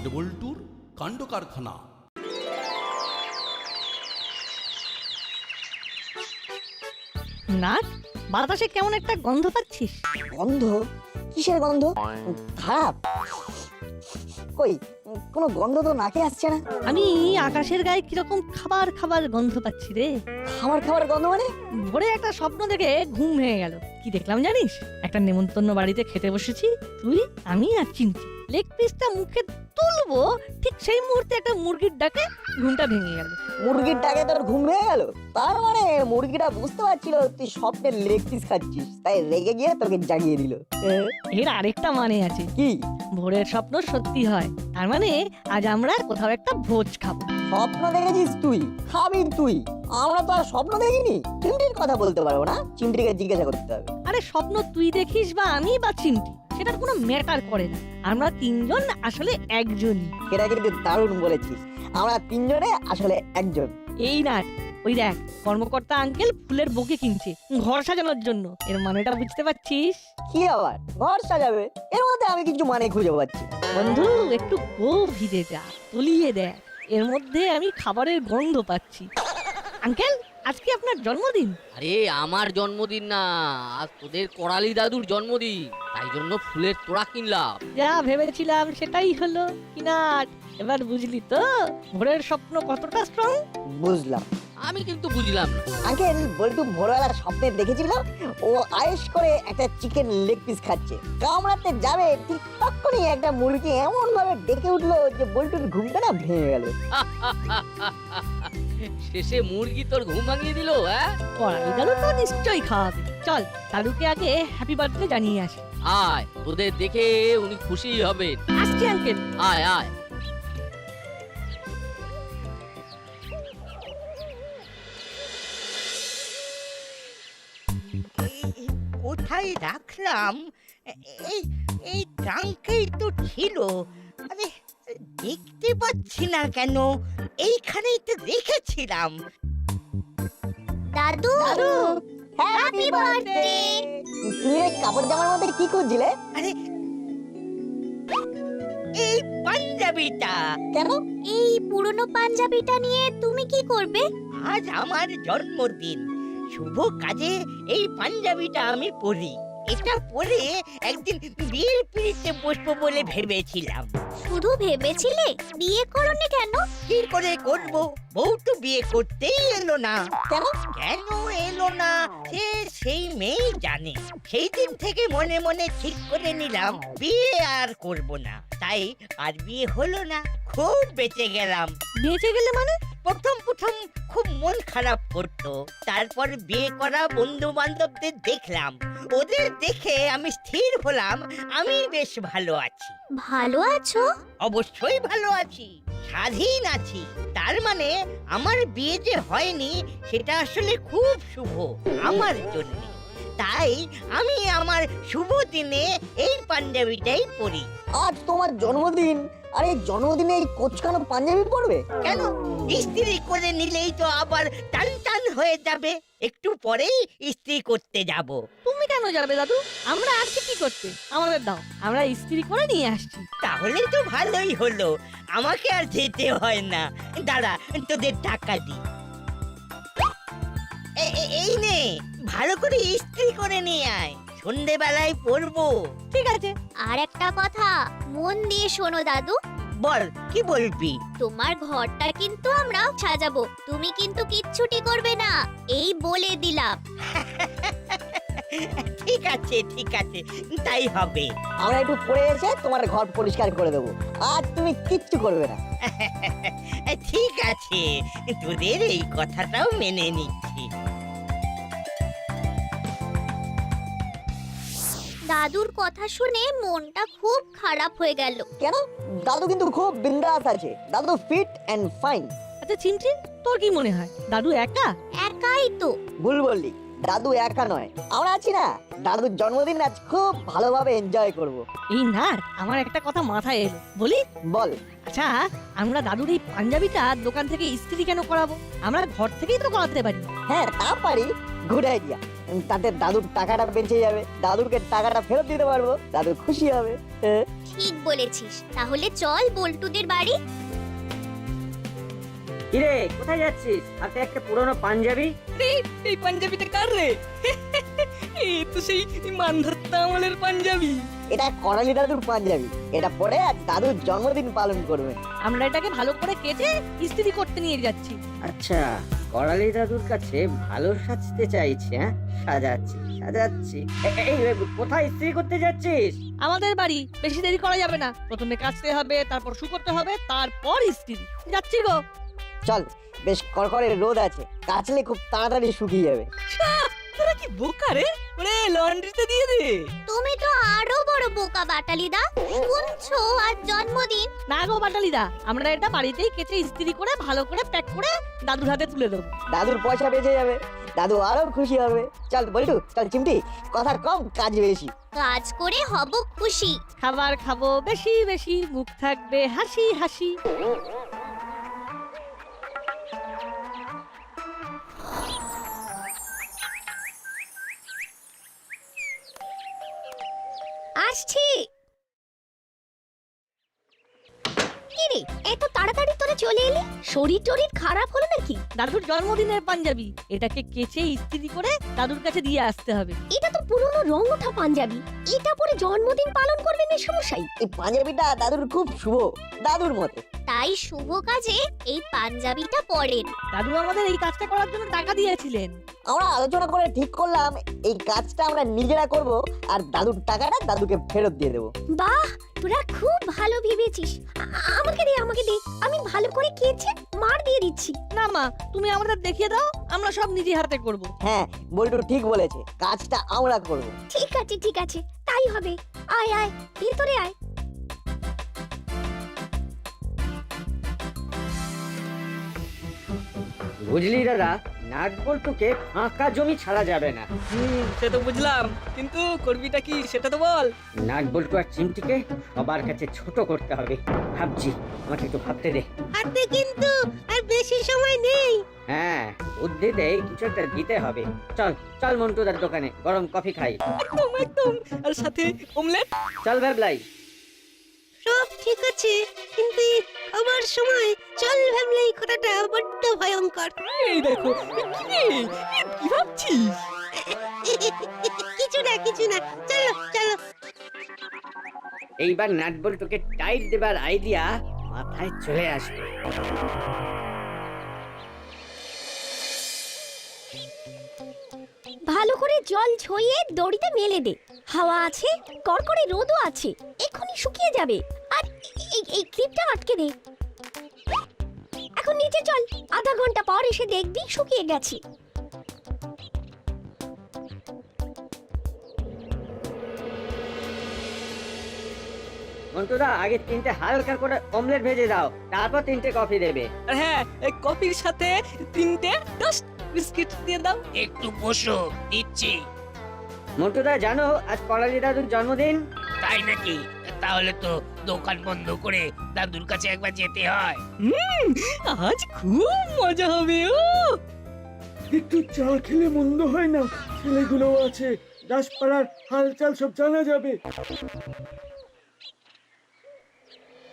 আজ বল্টুর কাণ্ড কারখানা। না, বাতাসে কেমন একটা গন্ধ পাচ্ছিস? গন্ধ? কিসের গন্ধ? খারাপ? কই কোনো গন্ধ তো নাকে আসছে না। আমি আকাশের গায়ে কিরকম খাবার খাবার গন্ধ পাচ্ছি রে। খাবার খাবার গন্ধ মানে? ভোরে একটা স্বপ্ন দেখে ঘুম ভেঙে গেল। কি দেখলাম জানিস? একটা নেমন্তন্ন বাড়িতে খেতে বসেছি, তুই, আমি আর চিমটি। লেগ পিসটা মুখে তুলবো, ঠিক সেই মুহূর্তে একটা মুরগির ডাকে ঘুমটা ভেঙে গেল। মুরগির ডাকে তোর ঘুম ভেঙে গেল? তার মানে মুরগিটা বুঝতে পারছিল তুই স্বপ্নের লেগ পিস খাচ্ছিস, তাই রেগে গিয়ে তোকে জাগিয়ে দিল। এর আরেকটা মানে আছে। কি? ভোরের স্বপ্ন সত্যি হয়, তার মানে আজ আমরা কোথাও একটা ভোজ খাবো। স্বপ্ন দেখেছিস তুই? খাবি তুই? আমরা তো আর স্বপ্ন দেখিনি। চিমটির কথা বলতে পারবো না, চিমটিকে জিজ্ঞাসা করতে হবে। আরে স্বপ্ন তুই দেখিস বা আমি বা চিমটি, সেটা কোনো ম্যাটার করে না। আমরা তিনজন আসলে একজনই। এটা কিন্তু দারুণ বলেছিস, আমরা তিনজনে আসলে একজন। এই না, ওই দেখ কর্মকর্তা আঙ্কেল ফুলের বুকে কিনছে ঘর সাজানোর জন্য। এর মানেটা বুঝতে পারছিস? কি আবার ঘর সাজাবে? এর মধ্যে আমি কিছু মানে খুঁজে পাচ্ছি না। বন্ধু একটু গভীরে যা, তলিয়ে দেখ, এর মধ্যে আমি খাবারের গন্ধ পাচ্ছি। আঙ্কেল, আজকে আপনার জন্মদিন? আরে আমার জন্মদিন না, আজ তোদের করালি দাদুর জন্মদিন, তাই জন্য ফুলের তোড়া কিনলাম। যা ভেবেছিলাম সেটাই হলো। কিনাট, এবার বুঝলি তো ভোরের স্বপ্ন কতটা স্ট্রং? বুঝলাম। আমি কিন্তু বুঝলাম না। আঙ্কেল বল্টু ভোরবেলা স্বপ্নে দেখেছিল ও আয়েশ করে একটা চিকেন লেগ পিস খাচ্ছে, কামড়াতে যাবে ঠিক তখনই একটা মুরগি এমন ভাবে ডেকে উঠলো যে বল্টুর ঘুমটা না ভেঙে গেল। শেষে মুরগি তোর ঘুম ভাঙিয়ে দিল, হ্যাঁ? করালি দাদু তো নিশ্চয়ই খাওয়াবে। চল দাদুকে আগে হ্যাপি বার্থডে জানিয়ে আসি। আয়, তোদের দেখে উনি খুশি হবেন। আসছি আঙ্কেল। আয় আয়। কোথায় রাখলাম? এই এই ট্রাঙ্কেই তো ছিল। আরে দেখতে পাচ্ছি না কেন? এইখানেই তো রেখেছিলাম। দাদু হ্যাপি বার্থডে। তুমি এই কাপড় জামার মধ্যে কি করছিলে? আরে এই পাঞ্জাবিটা। কেন? এই পুরনো পাঞ্জাবিটা নিয়ে তুমি কি করবে? আজ আমার জন্মদিন, শুভ কাজে এই পাঞ্জাবিটা আমি পরি। এটা পরে একদিন বিয়ের পিড়িতে বসবো বলে ভেবেছিলাম। শুধু ভেবেছিলে, বিয়ে করোনি কেন? কি করে করব? বউ তো বিয়ে করতেই এলো না। কেন? কেন এলো না সেই মেয়েই জানে। সেই দিন থেকে মনে মনে ঠিক করে নিলাম বিয়ে আর করব না। তাই আর বিয়ে হলো না। খুব বেঁচে গেলাম। বেঁচে গেলে মানে? প্রথম খুব মন খারাপ করতো, তারপর বিয়ে করা বন্ধু বান্ধবদের দেখলাম, ওদের দেখে আমি স্থির হলাম আমি বেশ ভালো আছি। ভালো আছো? অবশ্যই ভালো আছি, স্বাধীন আছি। তার মানে আমার বিয়ে যে হয়নি সেটা আসলে খুব শুভ আমার জন্য। তাই আমি আমার শুভ দিনে এই পাঞ্জাবিটাই পরি। আজ তোমার জন্মদিন, আর এই জন্মদিনে এই কোচকানো পাঞ্জাবি পরবে? কেন? ইস্ত্রি করে নিলেই তো আবার টান টান হয়ে যাবে। একটু পরেই ইস্ত্রি করতে যাব। তুমি কেন যাবে দাদু? আমরা আসছি কি করতে? আমাদের দাও, আমরা ইস্ত্রি করে নিয়ে আসছি। তাহলে তো ভালোই হলো, আমাকে আর যেতে হয় না। দাঁড়া, তোদের টাকা দি। এই নে, ভালো করে ইস্ত্রি করে নিয়ে আয়, সন্ধেবেলায় পরবো। ঠিক আছে। আর একটা কথা, মন দিয়ে শোনো দাদু। বল, কি বলবি? তোমার ঘরটা কিন্তু আমরা সাজাবো, তুমি কিন্তু কিচ্ছুটি করবে না, এই বলে দিলাম। ঠিক আছে ঠিক আছে, তাই হবে। আমরা একটু পরে এসে তোমার ঘর পরিষ্কার করে দেবো, আর তুমি কিচ্ছু করবে না। ঠিক আছে, তোদের এই কথাটাও মেনে নিচ্ছি। দাদুর কথা শুনে মনটা খুব খারাপ হয়ে গেল। কেন? দাদু কিন্তু খুব বিন্দাস আছে, দাদু ফিট এন্ড ফাইন। আচ্ছা চিমটি, তোর কি মনে হয় দাদু একা? একাই তো। ভুল বললি, দাদু একা নয়, আমরা আছি না, দাদুর জন্মদিন আজ খুব ভালোভাবে এনজয় করব। এই না আমার একটা কথা মাথায় এলো, বলি? বল। আচ্ছা, আমরা দাদুর এই পাঞ্জাবিটা দোকান থেকে ইস্ত্রি কেন করাবো? আমরা ঘর থেকেই তো করাতে পারি। হ্যাঁ তা পারি, গুড আইডিয়া। তাতে দাদুর টাকাটা বেঁচে যাবে, দাদুরকে টাকাটা ফেরত দিতে পারবো, দাদু খুশি হবে। ঠিক বলেছিস, তাহলে চল বল্টুদের বাড়ি। কিরে কোথায় যাচ্ছিস? হাতে একটা পুরনো পাঞ্জাবি। এই পাঞ্জাবিটা কার রে? এ তো সেই মানধত্তা আমলের পাঞ্জাবি। এটা করালি দাদুর পাঞ্জাবি, এটা পরে আর দাদুর জন্মদিন পালন করবে। আমরা এটাকে ভালো করে কেটে ইস্ত্রি করতে নিয়ে যাচ্ছি। আচ্ছা, করালি দাদুর কাছে ভালো সাজতে চাইছে। হ্যাঁ, সাজাচ্ছি সাজাচ্ছি। এই কোথায় ইস্ত্রি করতে যাচ্ছিস? আমাদের বাড়ি, বেশি দেরি করা যাবে না। প্রথমে কাচতে হবে, তারপর শুকোতে হবে, তারপর ইস্ত্রি। যাচ্ছি গো। চল, বেশ কড়কড়ের রোদ আছে, কাচলে খুব তাড়াতাড়ি শুকিয়ে যাবে। তোরা কি বোকা রে? ওরে লন্ড্রিতে দিয়ে দে। তুমি তো আরো বড় বোকা বাটালিদা, শুনছো আজ জন্মদিন? না গো বাটালিদা, আমরা এটা বাড়িতেই কেটে ইস্ত্রি করে ভালো করে প্যাক করে দাদুর হাতে তুলে দেবো। দাদুর পয়সা বেঁচে যাবে, দাদু আরো খুশি হবে। চল বল্টু, চল চিমটি, কথা কম কাজ বেশি। কাজ করে হব খুশি। খাবার খাবো বেশি বেশি, মুখ থাকবে হাসি হাসি। আসছি। কিরে, এত তাড়াতাড়ি তোরা চলে এলি? শরীর টরীর খারাপ হলো নাকি? দাদুর জন্মদিনের পাঞ্জাবি, এটাকে কেচে ইস্ত্রি করে দাদুর কাছে দিয়ে আসতে হবে। এটা তো পুরনো রং ওঠা পাঞ্জাবি, এটা পরে জন্মদিন পালন করবে না সমস্যাই। এই পাঞ্জাবিটা দাদুর খুব শুভ, দাদুর মতে। তাই শুভ কাজে এই পাঞ্জাবিটা পরেন। দাদু আমাদের এই কাজটা করার জন্য টাকা দিয়েছিলেন। আমরা আলোচনা করে ঠিক করলাম এই কাজটা আমরা নিজেরা করব, আর দাদুর টাকাটা দাদুকে ফেরত দিয়ে দেবো। বাহ, তোরা খুব ভালো ভেবেছিস। আমাকে দে, আমাকে দে, আমি ভালো করে কেচে মার দিয়ে দিচ্ছি। না মা, তুমি আমাদের দেখিয়ে দাও, আমরা সব নিজে হাতে করব। হ্যাঁ, বল্টু ঠিক বলেছে, কাজটা আমরা করব। ঠিক আছে ঠিক আছে, তাই হবে। আয় আয়, ভিতরে আয়। বুঝলি দাদা, নাট বল্টুকে ফাঁকা জমি ছাড়া যাবে না। সে তো বুঝলাম, কিন্তু করবিটা কি সেটা তো বল। নাট বল্টু আর চিমটিকে সবার কাছে ছোট করতে হবে। ভাবছি, আমাকে একটু ভাবতে দে। হাতে কিন্তু আর বেশি সময় নেই। হ্যাঁ, বুদ্ধিতে কিছু একটা দিতে হবে। চল চল মন্টুদার দোকানে গরম কফি খাই। একদম একদম, আর সাথে অমলেট। চল ভ্যাবলাই। সব ঠিক আছে, কিন্তু আমার সময় চল ভাবলে এই কথাটা বড্ড ভয়ঙ্কর। এই দেখো, কি ভাবছিস? কিছু না কিছু না, চলো চলো। এইবার নাট বল্টুকে টাইট দেবার আইডিয়া মাথায় চলে আসবে। ভালো করে জল ঝরিয়ে দড়িতে মেলে দে। হাওয়া আছে, কড়কড়ে রোদও আছে, এক্ষুনি শুকিয়ে যাবে। আর এই ক্লিপটা আটকে দে। এখন নিচে চল, আধা ঘন্টা পর এসে দেখবি শুকিয়ে গেছে। মন্টুদা, আগে 3টে হালকা করে অমলেট ভেজে দাও, তারপর 3টে কফি দেবে। আর হ্যাঁ, এই কফির সাথে 3টে টোস্ট বিস্কিট দিয়ে দাও। একটু বসো, দিচ্ছি। মন্টুদা, জানো আজ করালি দাদুর জন্মদিন? তাই নাকি? তাহলে তো দোকান বন্ধ করে দাদুর কাছে একবার যেতে হয়। আজ খুব মজা হবে। ও একটু চা খেলে মন্দ হয় না, ছেলেগুলো আছে, দাসপাড়ার হালচাল সব জানা যাবে।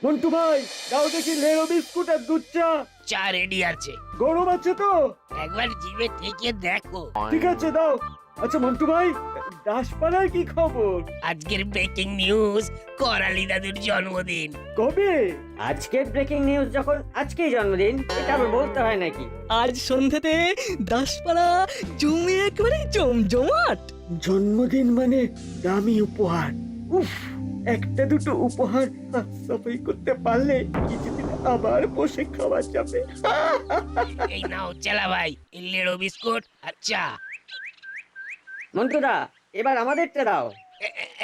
মন্টু ভাই, দাও দেখি লেরো বিস্কুট আর দুধ চা। চা রেডি আছে, গরম আছে তো? একবার জিভে ঠেকে দেখো। ঠিক আছে, দাও। আচ্ছা মন্টু ভাই, দাসপাড়ার কি খবর? আজকের ব্রেকিং নিউজ, করালি দাদুর জন্মদিন। কবে? আজকের ব্রেকিং নিউজ যখন আজকেই জন্মদিন, এটা আবার বলতে হয় নাকি? আজ সন্ধ্যাতে দাসপাড়া জমে একেবারে জমজমাট। জন্মদিন মানে দামি উপহার। উফ, একটা দুটো উপহার সাফাই করতে পারলে কিছুদিন আবার বসে খাওয়া যাবে। এই নাও চেলা ভাই, এই লেড়ো বিস্কুট আর চা। মন্টুদা, এবার আমাদেরটা দাও।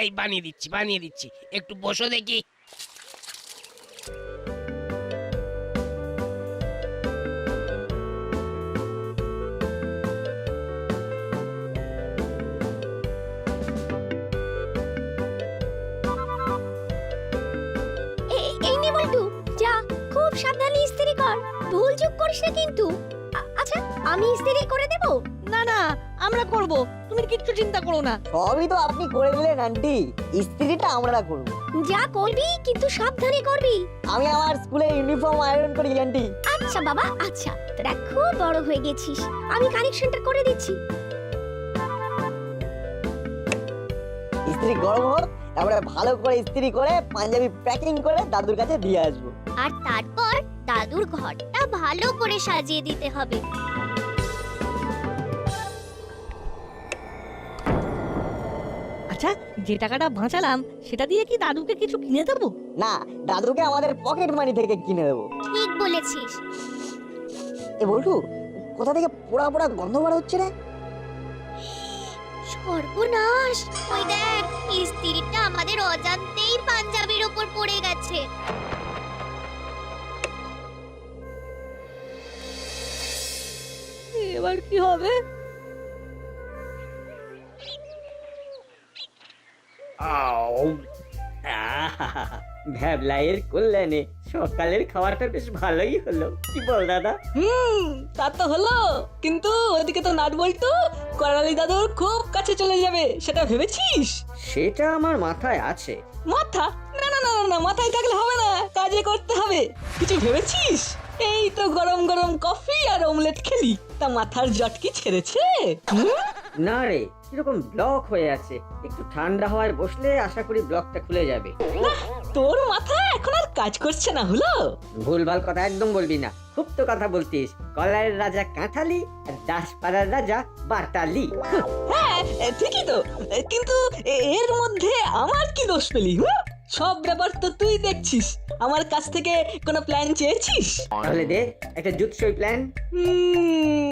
এই বানিয়ে দিচ্ছি, একটু বসো দেখি। ভুল চুক করিস না কিন্তু। আচ্ছা আমি ইস্ত্রি করে দেব। না না, আমরা করব, তুমি কিচ্ছু চিন্তা করো না। সবই তো আপনি করে দিলেন আন্টি, ইস্ত্রিটা আমরা করব। যা করবি কিন্তু সাবধানে করবি। আমি আমার স্কুলের ইউনিফর্ম আয়রন করি আন্টি। আচ্ছা বাবা আচ্ছা, তোরা খুব বড় হয়ে গেছিস, আমি কানেকশনটা করে দিচ্ছি। ইস্ত্রি গরম হোক, তারপরে ভালো করে ইস্ত্রি করে পাঞ্জাবি প্যাকিং করে দাদুর কাছে দিয়ে আসবো। আর তারপর দাদুর ঘরটা ভালো করে সাজিয়ে দিতে হবে। আচ্ছা, যে টাকাটা বাঁচালাম সেটা দিয়ে কি দাদুকে কিছু কিনে দেবো? না, দাদুকে আমাদের পকেট মানি থেকে কিনে দেবো। ঠিক বলেছিস। এ বলটু, কোথা থেকে পোড়া পোড়া গন্ধ বার হচ্ছে রে? সর্বনাশ, ওই দেখ ইস্ত্রিটা আমাদের অজান্তেই পাঞ্জাবির উপর পড়ে গেছে। এবার কি হবে? ভ্যাবলাইয়ের কল্যাণে সকালের খাবারটা বেশ ভালোই হলো, কি বল দাদা? তা তো হলো, কিন্তু ওদিকে তো নাট বল্টু করালি দাদুর খুব কাছে চলে যাবে, সেটা ভেবেছিস? সেটা আমার মাথায় আছে। মাথা? না না না না, মাথায় থাকলে হবে না, কাজে করতে হবে। কিছু ভেবেছিস? এই তো গরম গরম কফি আর অমলেট খেলি, তা মাথার জট কি ছেড়েছে? না রে, কিরকম ব্লক হয়ে আছে, একটু ঠান্ডা হওয়ায় বসলে আশা করি ব্লকটা খুলে যাবে। তোর মাথা এখন আর কাজ করছে না হলো? ভুলভাল কথা একদম বলবি না, খুব তো কথা বলতিস। কলারের রাজা কাঁঠালি আর দাসপাড়ার রাজা বাটালি। হ্যাঁ ঠিকই তো, কিন্তু এর মধ্যে আমার কি দোষ পেলি? সব ব্যাপার তো তুই দেখছিস, আমার কাছ থেকে কোনো প্ল্যান চেয়েছিস? তাহলে দে একটা জুৎসই প্ল্যান।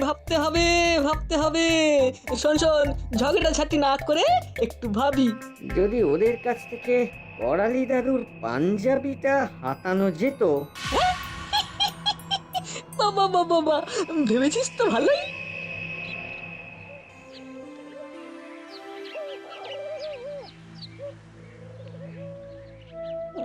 ভাবতে হবে ভাবতে হবে। শোন শোন, ঝগড়া ঝাঁটি না করে একটু ভাবি। যদি ওদের কাছ থেকে করালি দাদুর পাঞ্জাবিটা হাতানো যেত। বাবা বাবা বাবা, ভেবেছিস তো ভালোই।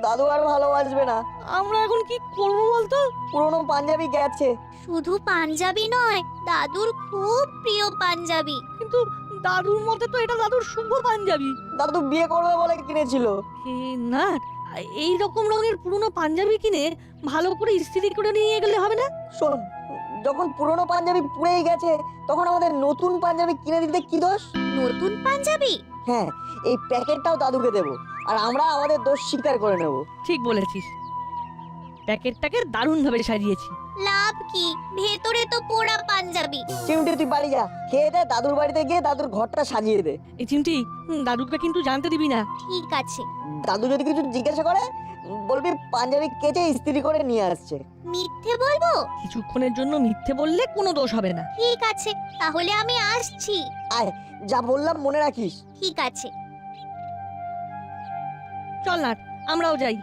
দাদু আর ভালোবাসবে না। আমরা এখন কি করবো বলতো? পুরনো পাঞ্জাবি গেছে। শুধু পাঞ্জাবি নয়, দাদুর খুব প্রিয় পাঞ্জাবি। কিন্তু দাদুর মতে তো এটা দাদুর শুভ পাঞ্জাবি। দাদু বিয়ে করবে বলে কিনেছিল। না, এই রকম রঙের পুরনো পাঞ্জাবি কিনে ভালো করে ইস্ত্রি করে নিয়ে গেলে হবে না? শোন, যখন পুরনো পাঞ্জাবি পুড়েই গেছে তখন আমাদের নতুন পাঞ্জাবি কিনে দিতে কি দোষ? নতুন পাঞ্জাবি? হ্যাঁ, এই প্যাকেটটাও দাদুকে দেবো, আর আমরা আমাদের দোষ স্বীকার করে নেব। ঠিক বলেছিস, প্যাকেটটাকে দারুণ ভাবে সাজিয়েছি। লাভ কি, ভেতরে তো পোড়া পাঞ্জাবি। চিমটি তুই বাড়ি যা, খেয়ে দে, দাদুর বাড়িতে গিয়ে দাদুর ঘরটা সাজিয়ে দে। এই চিমটি, দাদুকে কিন্তু জানতে দিবি না। ঠিক আছে। দাদু যদি কিছু জিজ্ঞাসা করে বলবি পাঞ্জাবি কেচে ইস্ত্রি করে নিয়ে আসছে। মিথ্যে বলবো? কিছুক্ষণের জন্য মিথ্যে বললে কোনো দোষ হবে না। ঠিক আছে, তাহলে আমি আসছি। আয়, যা বললাম মনে রাখিস। ঠিক আছে। চল না, আমরাও যাই।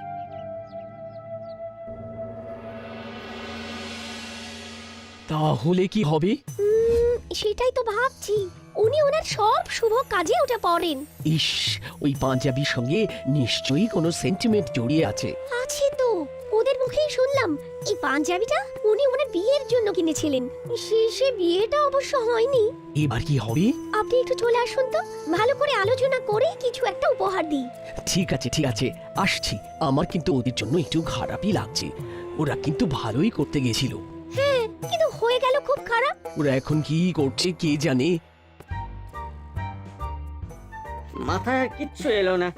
তাহলে কি হবে? সেটাই তো ভাবছি, উনি ওনার সব শুভ কাজে ওটা পড়েন। ইস, ওই পাঞ্জাবির সঙ্গে নিশ্চয়ই কোনো সেন্টিমেন্ট জড়িয়ে আছে। আছে তো, ওদের মুখেই শুনলাম এই পাঞ্জাবিটা উনি ওনার বিয়ের জন্য কিনেছিলেন। সে বিয়েটা অবশ্য হয়নি। এবার কি হবে? আপনি একটু চলে আসুন তো, ভালো করে আলোচনা করে কিছু একটা উপহার দিই। ঠিক আছে ঠিক আছে, আসছি। আমার কিন্তু ওদের জন্য একটু খারাপই লাগছে, ওরা কিন্তু ভালোই করতে গেছিল। হ্যাঁ, কিন্তু হয়ে গেল খুব খারাপ। ওরা এখন কি করছে কে জানে। মাথায় আর কিচ্ছু এলো না।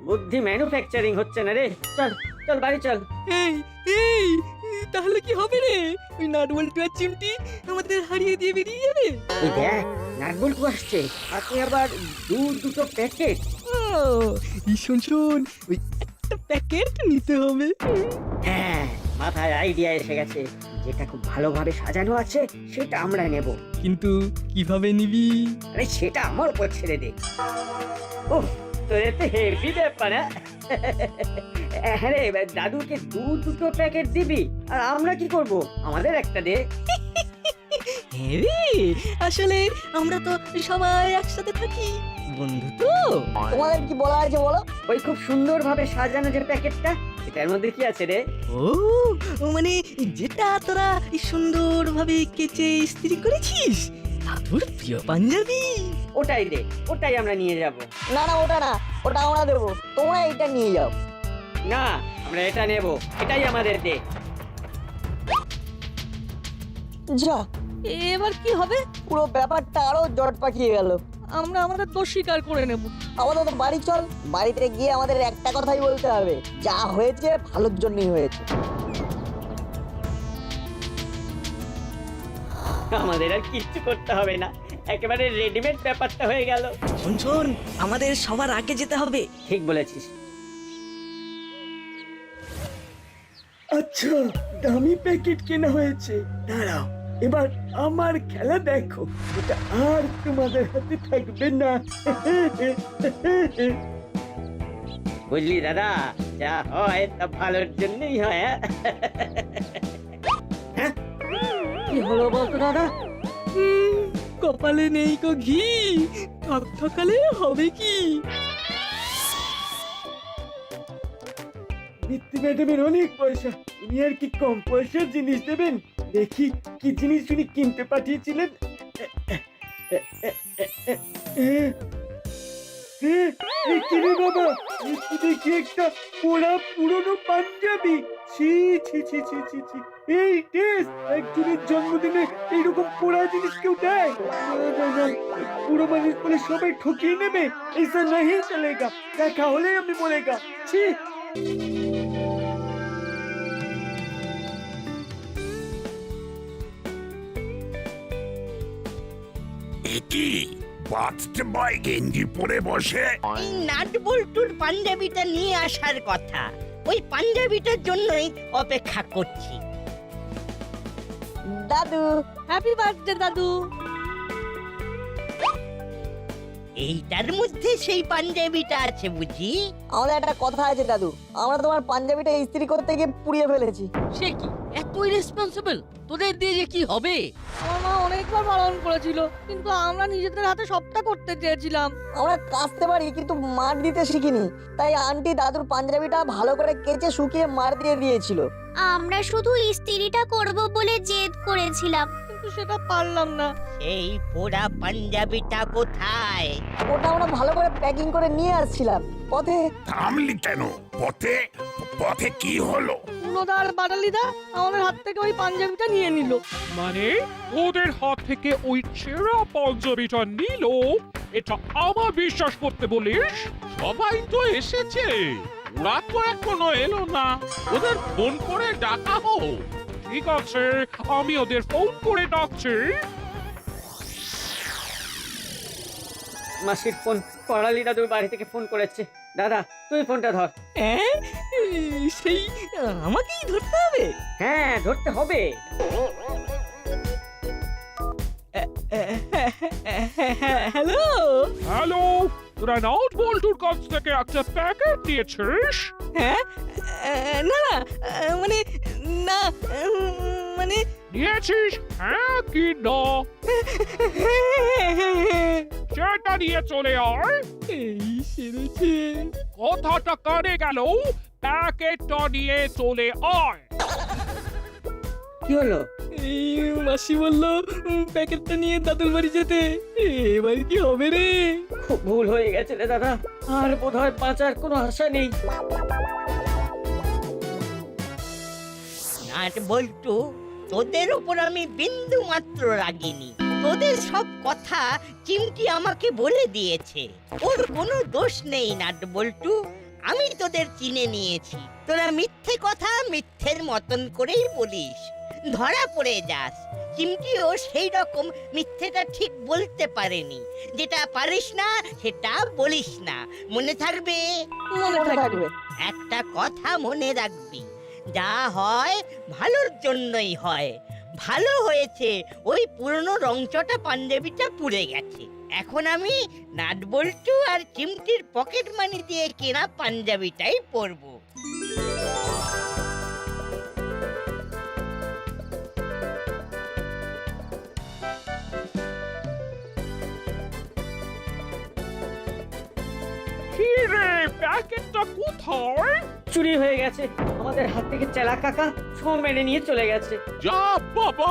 বুদ্ধি ম্যানুফ্যাকচারিং হচ্ছে না রে। চল চল বাড়ি চল। এই এই, তাহলে কি হবে রে? ওই নাট বল্টু আর চিমটি আমাদের হারিয়ে দিয়ে বেরিয়ে যাবে। এই দেখ, নাটবল্টু আসছে, আপনি আবার দুটো প্যাকেট। এই শোন শোন, ওই একটা প্যাকেট নিতে হবে। হ্যাঁ, মাথায় আইডিয়া এসে গেছে। যেটা খুব ভালোভাবে সাজানো আছে সেটা আমরা নেব। কিন্তু কিভাবে নিবি? আরে সেটা আমার উপর ছেড়ে দে। ওহ, তোর তো হেভি ব্যাপার। হ্যাঁ রে, দাদুকে দুটো প্যাকেট দিবি, আর আমরা কি করব? আমাদের একটা দে। হ্যাঁ রে, আসলে আমরা তো সবাই একসাথে থাকি, বন্ধু তো। তোমাদের কি বলার আছে বলো? ওই খুব সুন্দরভাবে সাজানো যে প্যাকেটটা এটার মধ্যে কি আছে রে? ও ও মানে যেটা তোরা সুন্দরভাবে কেচে ইস্ত্রি করেছিস দাদুর প্রিয় পাঞ্জাবি। ওটাই দে, ওটাই আমরা নিয়ে যাব। না না ওটা না, ওটা আমরা দেবো, তোমরা এটা নিয়ে যাও। না, আমরা এটা নেব, এটাই আমাদের দে। যা, এবার কি হবে? পুরো ব্যাপারটা আরো জট পাকিয়ে গেল। আমরা আমাদের দোষ স্বীকার করে নেব। আপাতত বাড়ি চল, বাড়িতে গিয়ে আমাদের একটা কথাই বলতে হবে, যা হয়েছে ভালোর জন্যই হয়েছে। আমাদের আর কিচ্ছু করতে হবে না, একেবারে রেডিমেড ব্যাপারটা হয়ে গেল। শোন শোন, আমাদের সবার আগে যেতে হবে। ঠিক বলেছিস। আচ্ছা, দামি প্যাকেট কেনা হয়েছে। দাঁড়াও, এবার আমার খেলা দেখো, এটা আর তোমাদের হাতে থাকবে না। বুঝলি দাদা, যা হয় তা ভালোর জন্যই হয়। কি হলো বলতো দাদা? কপালে নেই কো ঘি, ঠকঠকালে হবে কি? নিত্যি ম্যাডামের অনেক পয়সা, উনি আর কি কম পয়সার জিনিস দেবেন? দেখি কি জিনিস উনি কিনতে পাঠিয়েছিলেন। কি রে বাবা, এই তো দেখি একটা পোড়া পুরনো পাঞ্জাবি। ছি ছি ছি ছি ছি ছি, এই টেস্ট একজনের জন্মদিনে এইরকম পোড়া জিনিস কেউ দেয়? না না না, পুরো মানুষ বলে সবাই ঠকিয়ে নেবে, ऐसा नहीं चलेगा, দেখা হলে আমি বলেগা। ছি। একি বাথটে বয় গেঞ্জি পরে বসে? এই নাট বল্টুর পাঞ্জাবিটা নিয়ে আসার কথা, ওই পাঞ্জাবিটার জন্যই অপেক্ষা করছি। দাদু, হ্যাপি বার্থডে দাদু। এইটার মধ্যে সেই পাঞ্জাবিটা আছে বুঝি? আমাদের একটা কথা আছে দাদু, আমরা তোমার পাঞ্জাবিটা ইস্ত্রি করতে গিয়ে পুড়িয়ে ফেলেছি। সে কি এত ইরেসপন্সিবল? তোদের দিয়ে যে কি হবে? আমার মা অনেকবার বারণ করেছিল, কিন্তু আমরা নিজেদের হাতে সবটা করতে চেয়েছিলাম। আমরা কাচতে পারি কিন্তু মার দিতে শিখিনি, তাই আন্টি দাদুর পাঞ্জাবিটা ভালো করে কেচে শুকিয়ে মার দিয়ে দিয়েছিল। আমরা শুধু ইস্ত্রিটা করব বলে জেদ করেছিলাম। কিন্তু সেটা পারলাম না। সেই পোড়া পাঞ্জাবিটা কোথায়? ওটা আমরা ভালো করে প্যাকিং করে নিয়ে আসছিলাম, পথে থামলি কেন? পথে পথে কি হলো? পুরোদার বাটালিদা আমাদের হাত থেকে ওই পাঞ্জাবিটা নিয়ে নিল। মানে ওদের হাত থেকে ওই ছেঁড়া পাঞ্জাবিটা নিল? এটা আমার বিশ্বাস করতে বলিস? সবাই তো এসেছে, ওরা তো এখনো এলো না। ওদের ফোন করে ডাকা হোক। ঠিক আছে, আমি ওদের ফোন করে ডাকছি। মাসির ফোন, করালি দাদুর বাড়ি থেকে ফোন করেছে। দাদা, তুই ফোনটা ধর। সেই আমাকেই ধরতে হবে? হ্যাঁ, ধরতে হবে। হ্যালো হ্যালো, তোরা নাউট বল্টুর কাছ থেকে একটা প্যাকেট নিয়েছিস? হ্যাঁ, না না, মানে না, মানে নিয়েছিস? হ্যাঁ কি না? সেটা নিয়ে চলে আয়। এই সেরেছে। কথাটা কানে গেল, প্যাকেটটা নিয়ে চলে আয়। কি হলো? এই মাসি বললো প্যাকেটটা নিয়ে দাদুর বাড়ি যেতে। এবার কি হবে রে? খুব ভুল হয়ে গেছে রে দাদা, আর বোধহয় বাঁচার কোনো আশা নেই। নাট বল্টু, তোদের উপর আমি বিন্দু মাত্র রাগিনি। তোদের সব কথা চিমটি আমাকে বলে দিয়েছে, ওর কোনো দোষ নেই নাট বল্টু। আমি তোদের চিনে নিয়েছি, তোরা মিথ্যে কথা মিথ্যের মতন করেই বলিস, ধরা পড়ে যাস। চিমটিও সেই রকম মিথ্যেটা ঠিক বলতে পারেনি। যেটা পারিস না সেটা বলিস না, মনে থাকবে? মনে থাকবে। একটা কথা মনে রাখবি, যা হয় ভালোর জন্যই হয়। ভালো হয়েছে ওই পুরনো রংচটা পাঞ্জাবিটা পুড়ে গেছে। এখন আমি নাট বল্টু আর চিমটির পকেট মানি দিয়ে কেনা পাঞ্জাবিটাই পরবো। কি রে, জ্যাকেটটা কোথায়? চুরি হয়ে গেছে, আমাদের হাত থেকে চেলা কাকা সব মেরে নিয়ে চলে গেছে। যা বাবা,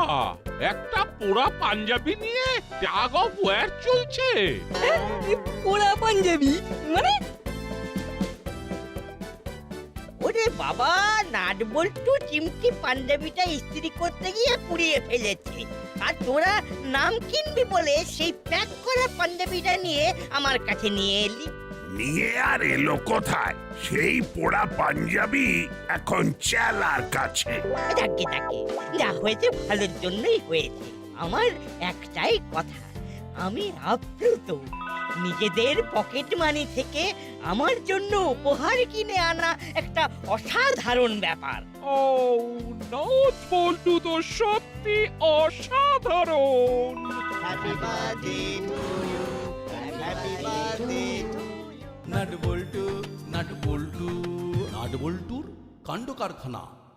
একটা পোড়া পাঞ্জাবি নিয়ে ট্যাগ অফ ওয়্যার চলছে। পোড়া পাঞ্জাবি মানে? ওরে বাবা, নাট বল্টু চিমটি পাঞ্জাবিটা ইস্ত্রি করতে গিয়ে পুড়িয়ে ফেলেছে। আর তোরা নাম কিনবি বলে সেই প্যাক করা পাঞ্জাবিটা নিয়ে আমার কাছে নিয়ে এলি। নিয়ে আর এলো কোথায়? সেই পোড়া পাঞ্জাবি এখন চেলার কাছে। ডাকে ডাকে, যা হয়েছে ভালোর জন্যই হয়েছে। আমার একটাই কথা, আমি আপ্লুত। নিজেদের পকেট মানি থেকে আমার জন্য উপহার কিনে আনা একটা অসাধারণ ব্যাপার। ও নট বল্টু তো সত্যি অসাধারণ। নাট বল্টু নাট বল্টুর কাণ্ড কারখানা।